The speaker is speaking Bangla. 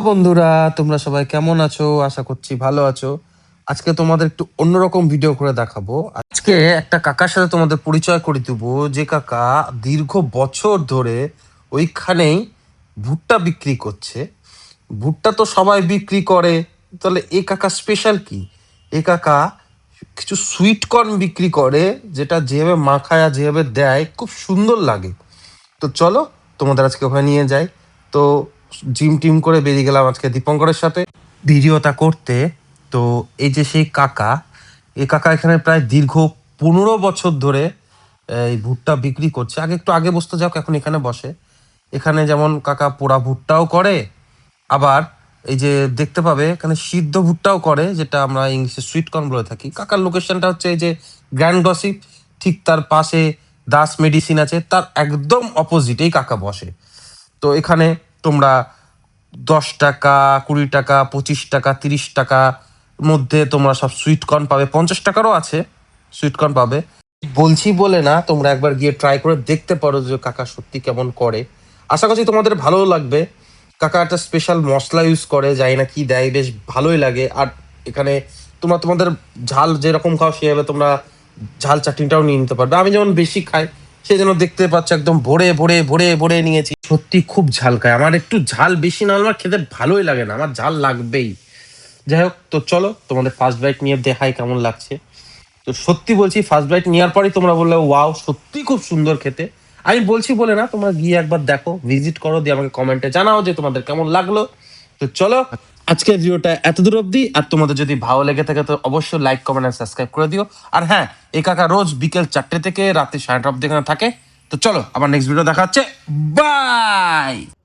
বন্ধুরা, তোমরা সবাই কেমন আছো? আশা করছি ভালো আছো। আজকে তোমাদের একটু অন্যরকম ভিডিও করে দেখাবো। আজকে একটা কাকার সাথে তোমাদের পরিচয় করে দেবো, যে কাকা দীর্ঘ বছর ধরে ওইখানেই ভুট্টা বিক্রি করছে। ভুট্টা তো সবাই বিক্রি করে, তাহলে এই কাকা স্পেশাল কি? এই কাকা কিছু সুইট কর্ন বিক্রি করে, যেটা যেভাবে মাখায় আর যেভাবে দেয় খুব সুন্দর লাগে। তো চলো তোমাদের আজকে ওখানে নিয়ে যাই। তো জিম টিম করে বেরিয়ে গেলাম আজকে দীপঙ্করের সাথে ভিডিওটা করতে। তো এই যে সেই কাকা, এই কাকা এখানে প্রায় দীর্ঘ 15 বছর ধরে এই ভুট্টা বিক্রি করছে। আগে একটু আগে বসতে যাও, এখন এখানে বসে। এখানে যেমন কাকা পোড়া ভুট্টাও করে, আবার এই যে দেখতে পাবে এখানে সিদ্ধ ভুট্টাও করে, যেটা আমরা ইংলিশে সুইট কর্ন বলে থাকি। কাকার লোকেশনটা হচ্ছে এই যে গ্র্যান্ড গসিপ, ঠিক তার পাশে দাস মেডিসিন আছে, তার একদম অপোজিটেই কাকা বসে। তো এখানে তোমরা 10 টাকা, 20 টাকা, 25 টাকা, 30 টাকা মধ্যে তোমরা সব সুইট কর্ন পাবে। 50 টাকারও আছে সুইট কর্ন পাবে। বলছি বলে না, তোমরা একবার গিয়ে ট্রাই করে দেখতে পারো যে কাকা সত্যি কেমন করে। আশা করছি তোমাদের ভালো লাগবে। কাকা একটা স্পেশাল মশলা ইউজ করে, জানি না কি দেয়, বেশ ভালোই লাগে। আর এখানে তোমরা তোমাদের ঝাল যেরকম খাও সেভাবে তোমরা ঝাল চাটনিটাও নিয়ে নিতে পারবে। আমি যেমন বেশি খাই, সেই জন্য দেখতে পাচ্ছ একদম ভরে ভরে ভরে ভরে নিয়েছি। সত্যি খুব ঝাল খায়। আমার একটু ঝাল বেশি না আমার খেতে ভালোই লাগে না, আমার ঝাল লাগবেই। যাই হোক, তো চলো তোমাদের ফার্স্ট বাইট নিয়ে দেখাই কেমন লাগছে। তো সত্যি বলছি, ফার্স্ট বাইট নেওয়ার পরই তোমরা বললে ওয়াও, সত্যি খুব সুন্দর খেতে। আমি বলছি বলে না, তোমরা গিয়ে একবার দেখো, ভিজিট করো, দিয়ে আমাকে কমেন্টে জানাও যে তোমাদের কেমন লাগলো। তো চলো আজকের ভিডিওটা এত দূর অবধি। আর তোমাদের যদি ভালো লেগে থাকে তো অবশ্যই লাইক, কমেন্ট আর সাবস্ক্রাইব করে দিও। আর হ্যাঁ, এই কাকা রোজ বিকেল 4টে থেকে রাতে 9:30 অবধি এখানে থাকে। তো চলো আবার নেক্সট ভিডিও দেখা হচ্ছে। বাই।